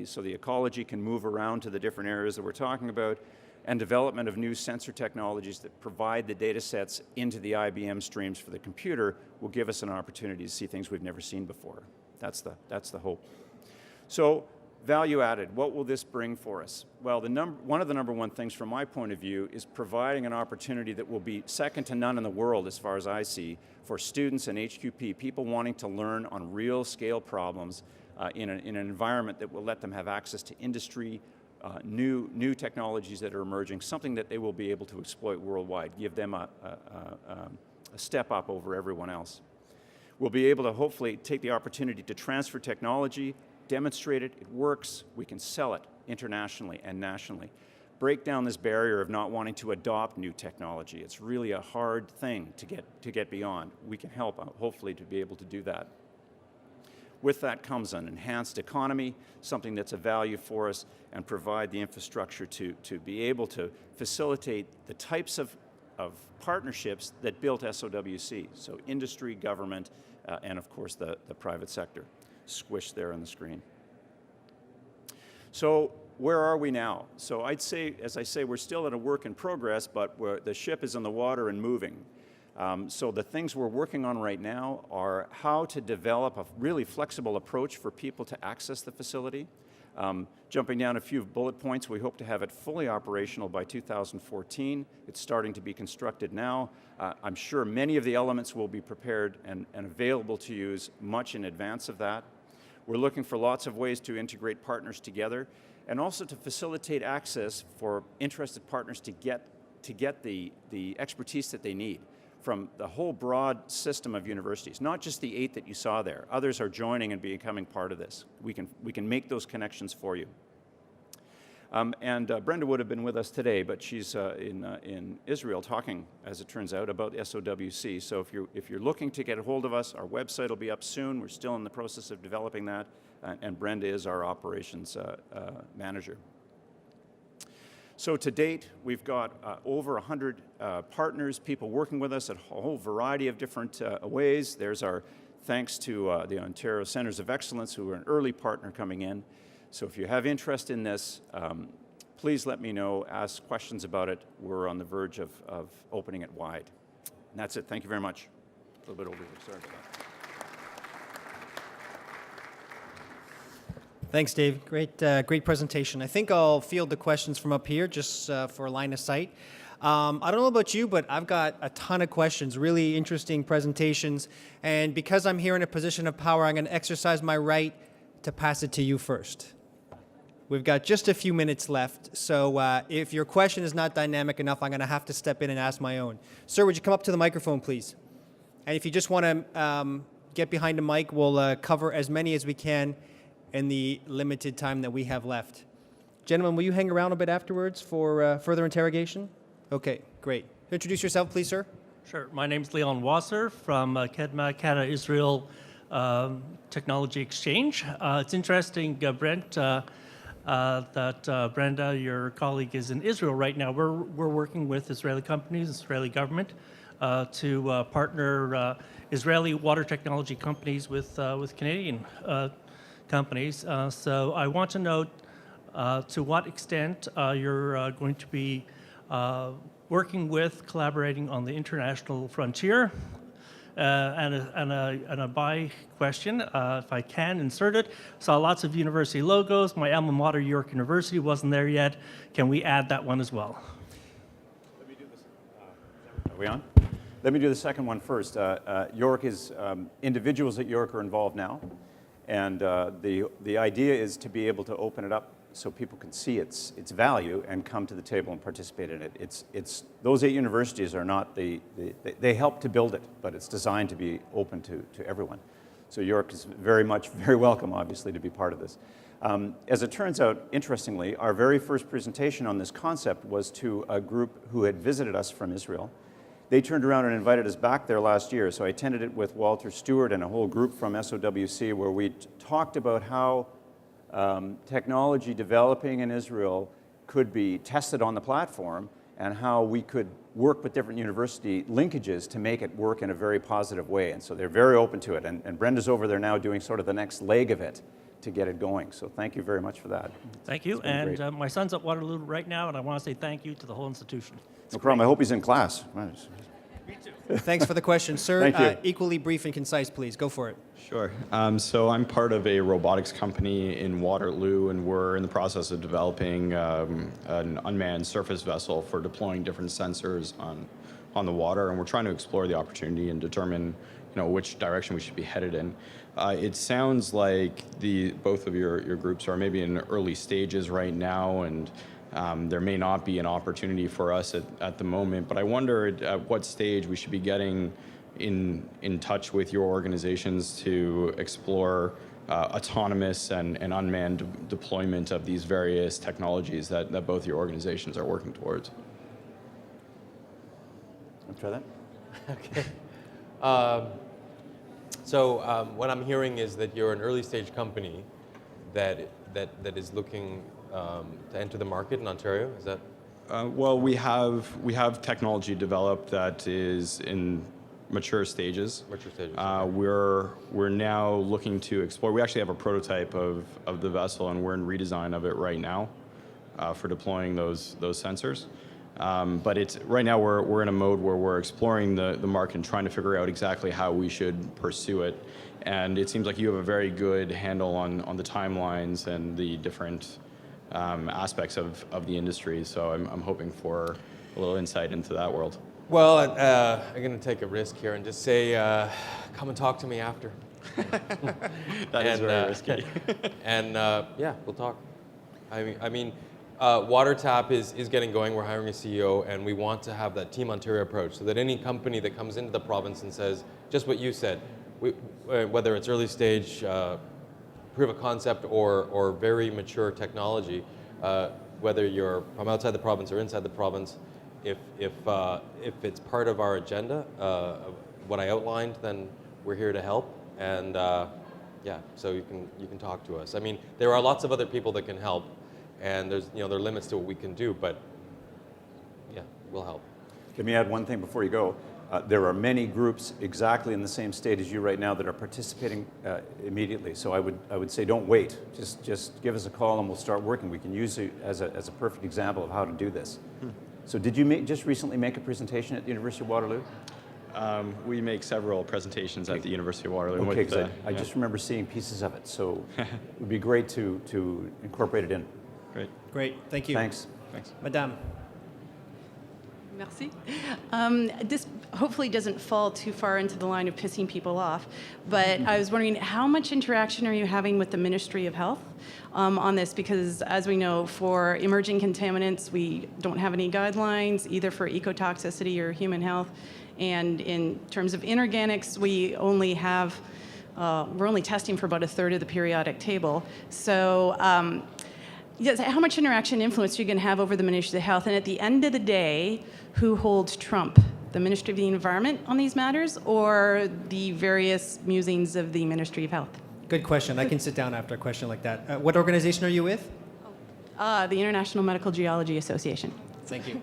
so the ecology can move around to the different areas that we're talking about, and development of new sensor technologies that provide the data sets into the IBM streams for the computer will give us an opportunity to see things we've never seen before. That's the hope. So, value added, what will this bring for us? Well, one of the number one things from my point of view is providing an opportunity that will be second to none in the world, as far as I see, for students and HQP, people wanting to learn on real scale problems in an environment that will let them have access to industry, new technologies that are emerging, something that they will be able to exploit worldwide, give them a step up over everyone else. We'll be able to hopefully take the opportunity to transfer technology, demonstrate it, it works, we can sell it internationally and nationally. Break down this barrier of not wanting to adopt new technology. It's really a hard thing to get beyond. We can help, hopefully, to be able to do that. With that comes an enhanced economy, something that's a value for us, and provide the infrastructure to be able to facilitate the types of partnerships that built SOWC, so industry, government, and of course the private sector, squished there on the screen. So where are we now? So I'd say, as I say, we're still at a work in progress, but the ship is in the water and moving. So the things we're working on right now are how to develop a really flexible approach for people to access the facility. Jumping down a few bullet points, we hope to have it fully operational by 2014. It's starting to be constructed now. I'm sure many of the elements will be prepared and available to use much in advance of that. We're looking for lots of ways to integrate partners together and also to facilitate access for interested partners to get the expertise that they need from the whole broad system of universities, not just the 8 that you saw there. Others are joining and becoming part of this. We can make those connections for you. Brenda would have been with us today, but she's in Israel talking, as it turns out, about SOWC. So if you're looking to get a hold of us, our website will be up soon. We're still in the process of developing that, and Brenda is our operations manager. So to date, we've got over 100 partners, people working with us at a whole variety of different ways. There's our thanks to the Ontario Centres of Excellence, who are an early partner coming in. So if you have interest in this, please let me know, ask questions about it. We're on the verge of opening it wide. And that's it. Thank you very much. A little bit over here. Sorry about that. Thanks, Dave. Great presentation. I think I'll field the questions from up here just for line of sight. I don't know about you, but I've got a ton of questions, really interesting presentations. And because I'm here in a position of power, I'm going to exercise my right to pass it to you first. We've got just a few minutes left, so if your question is not dynamic enough, I'm going to have to step in and ask my own. Sir, would you come up to the microphone, please? And if you just want to get behind the mic, we'll cover as many as we can in the limited time that we have left. Gentlemen, will you hang around a bit afterwards for further interrogation? Okay, great. Introduce yourself, please, sir. Sure. My name's Leon Wasser from Kedma, Canada, Israel Technology Exchange. It's interesting, Brent, that Brenda, your colleague, is in Israel right now. We're working with Israeli companies, Israeli government, to partner Israeli water technology companies with Canadian companies. So I want to know to what extent you're going to be working with, collaborating on the international frontier. And a by question, if I can insert it. Saw lots of university logos. My alma mater, York University, wasn't there yet. Can we add that one as well? Let me do this. Are we on? Let me do the second one first. York is, individuals at York are involved now. And the idea is to be able to open it up so people can see its value and come to the table and participate in it. Those 8 universities are not they help to build it, but it's designed to be open to everyone. So York is very welcome, obviously, to be part of this. As it turns out, interestingly, our very first presentation on this concept was to a group who had visited us from Israel. They turned around and invited us back there last year, so I attended it with Walter Stewart and a whole group from SOWC, where we talked about how technology developing in Israel could be tested on the platform and how we could work with different university linkages to make it work in a very positive way. And so they're very open to it. And Brenda's over there now doing sort of the next leg of it to get it going. So thank you very much for that. Thank you. And my son's at Waterloo right now, and I want to say thank you to the whole institution. No problem. I hope he's in class. Thanks for the question. Sir, Thank you. Equally brief and concise, please. Go for it. Sure. So I'm part of a robotics company in Waterloo, and we're in the process of developing an unmanned surface vessel for deploying different sensors on the water, and we're trying to explore the opportunity and determine, which direction we should be headed in. It sounds like both of your groups are maybe in early stages right now, and there may not be an opportunity for us at the moment, but I wonder at what stage we should be getting in touch with your organizations to explore autonomous and unmanned deployment of these various technologies that both your organizations are working towards. Want to try that? Okay. So what I'm hearing is that you're an early stage company that is looking to enter the market in Ontario. Is that? Well, we have technology developed that is in mature stages. Mature stages. We're now looking to explore. We actually have a prototype of the vessel, and we're in redesign of it right now for deploying those sensors. But right now we're in a mode where we're exploring the market and trying to figure out exactly how we should pursue it. And it seems like you have a very good handle on the timelines and the different aspects of the industry. So I'm hoping for a little insight into that world. Well, I'm going to take a risk here and just say, come and talk to me after. That is very risky. And yeah, we'll talk. I mean, WaterTAP is getting going. We're hiring a CEO, and we want to have that Team Ontario approach so that any company that comes into the province and says just what you said, whether it's early stage, proof of concept, or very mature technology, whether you're from outside the province or inside the province, if it's part of our agenda, what I outlined, then we're here to help. And yeah, so you can talk to us. I mean, there are lots of other people that can help, and there are limits to what we can do, but yeah, we'll help. Let me add one thing before you go. There are many groups exactly in the same state as you right now that are participating immediately. So I would say don't wait. Just give us a call and we'll start working. We can use it as a perfect example of how to do this. So did you just recently make a presentation at the University of Waterloo? We make several presentations at the University of Waterloo. Okay, because I just remember seeing pieces of it. So it would be great to incorporate it in. Great, thank you. Thanks. Madame. Merci. This hopefully doesn't fall too far into the line of pissing people off, but I was wondering how much interaction are you having with the Ministry of Health on this? Because as we know, for emerging contaminants, we don't have any guidelines either for ecotoxicity or human health. And in terms of inorganics, we only have, we're only testing for about a third of the periodic table. So yes, how much interaction and influence are you going to have over the Ministry of Health? And at the end of the day, who holds trump? The Ministry of the Environment on these matters, or the various musings of the Ministry of Health? Good question. I can sit down after a question like that. What organization are you with? The International Medical Geology Association. Thank you.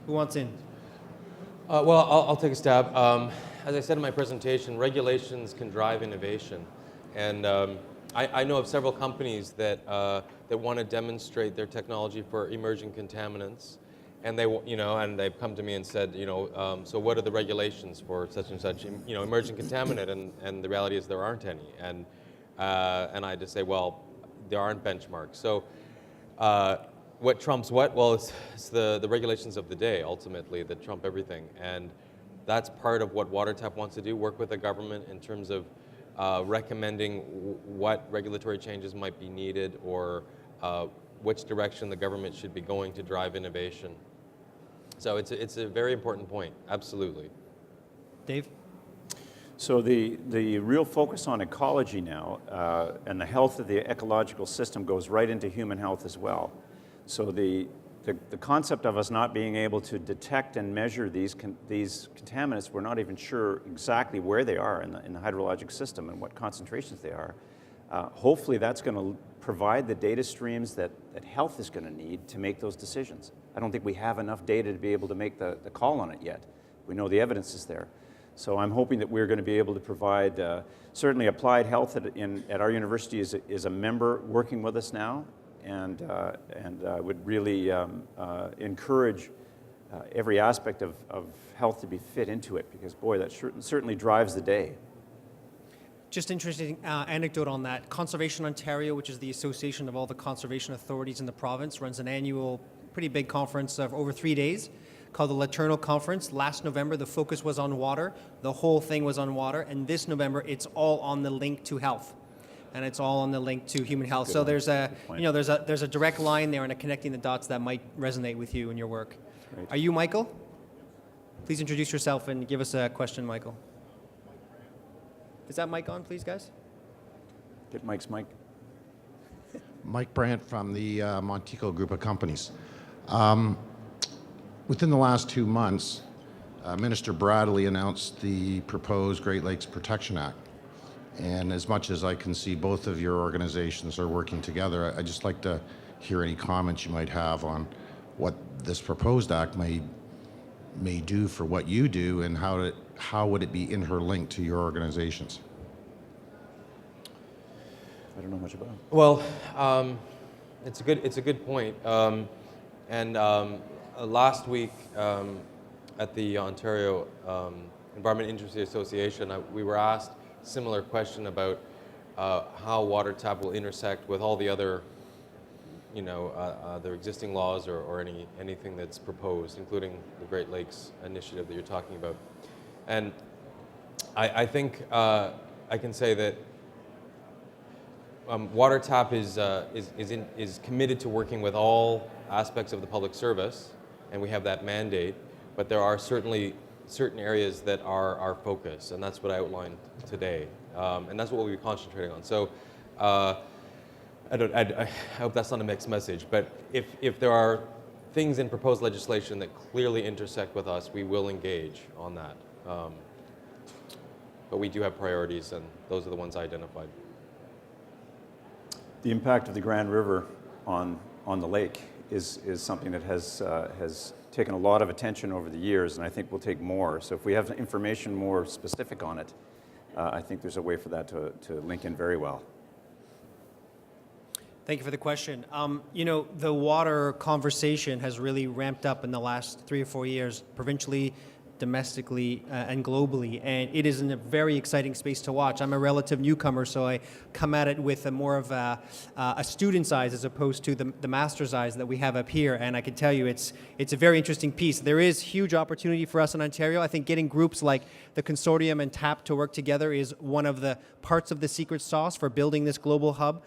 Who wants in? Well, I'll take a stab. As I said in my presentation, regulations can drive innovation. And I know of several companies that that want to demonstrate their technology for emerging contaminants, and and they've come to me and said, so what are the regulations for such and such, emerging contaminant? And the reality is there aren't any, and I just say, well, there aren't benchmarks. So what trumps what? Well, it's the regulations of the day ultimately that trump everything, and that's part of what WaterTAP wants to do: work with the government in terms of recommending what regulatory changes might be needed, or which direction the government should be going to drive innovation. So it's a very important point, absolutely. Dave? So the real focus on ecology now and the health of the ecological system goes right into human health as well. So the concept of us not being able to detect and measure these contaminants, we're not even sure exactly where they are in the hydrologic system and what concentrations they are. Hopefully that's going to provide the data streams that health is going to need to make those decisions. I don't think we have enough data to be able to make the call on it yet. We know the evidence is there. So I'm hoping that we're going to be able to provide, certainly Applied Health at our university is a member working with us now, and would really encourage every aspect of health to be fit into it, because boy, that certainly drives the day. Just interesting anecdote on that. Conservation Ontario, which is the association of all the conservation authorities in the province, runs an annual pretty big conference of over 3 days called the Laternal Conference. Last November, the focus was on water. The whole thing was on water. And this November, it's all on the link to health. And it's all on the link to human health. So there's there's a direct line there and a connecting the dots that might resonate with you in your work. Right. Are you Michael? Please introduce yourself and give us a question, Michael. Is that mic on, please, guys? Get Mike's mic. Mike Brandt from the Montico Group of Companies. Within the last 2 months, Minister Bradley announced the proposed Great Lakes Protection Act. And as much as I can see both of your organizations are working together, I'd just like to hear any comments you might have on what this proposed act may do for what you do, and how would it be interlinked to your organizations? I don't know much about it. Well, it's a good point. Last week at the Ontario Environment Industry Association, we were asked a similar question about how WaterTAP will intersect with all the other, their existing laws or anything that's proposed, including the Great Lakes initiative that you're talking about. And I think I can say that WaterTAP is committed to working with all aspects of the public service, and we have that mandate. But there are certainly certain areas that are our focus, and that's what I outlined today, and that's what we'll be concentrating on. So I hope that's not a mixed message, but if there are things in proposed legislation that clearly intersect with us, we will engage on that. But we do have priorities, and those are the ones I identified. The impact of the Grand River on the lake is something that has taken a lot of attention over the years, and I think will take more. So if we have information more specific on it, I think there's a way for that to link in very well. Thank you for the question. The water conversation has really ramped up in the last 3 or 4 years, provincially, domestically, and globally, and it is in a very exciting space to watch. I'm a relative newcomer, so I come at it with more of a student's eyes as opposed to the master's eyes that we have up here, and I can tell you it's a very interesting piece. There is huge opportunity for us in Ontario. I think getting groups like the Consortium and TAP to work together is one of the parts of the secret sauce for building this global hub.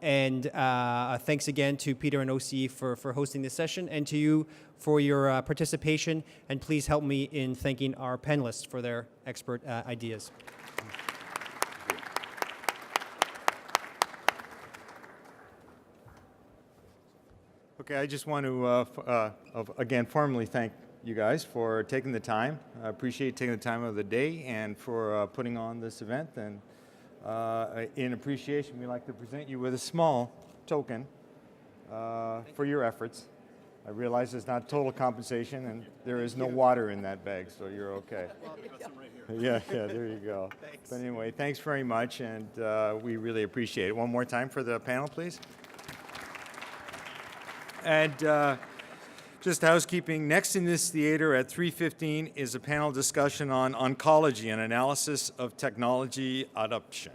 Thanks again to Peter and OCE for hosting this session, and to you for your participation, and please help me in thanking our panelists for their expert ideas. Okay, I just want to, again, formally thank you guys for taking the time. I appreciate taking the time of the day and for putting on this event. And in appreciation, we'd like to present you with a small token for your efforts. I realize it's not total compensation, and there is no water in that bag, so you're okay. Yeah, there you go. Thanks. But anyway, thanks very much, and we really appreciate it. One more time for the panel, please. And just housekeeping, next in this theater at 3:15 is a panel discussion on oncology and analysis of technology adoption.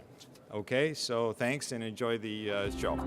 Okay, so thanks and enjoy the show.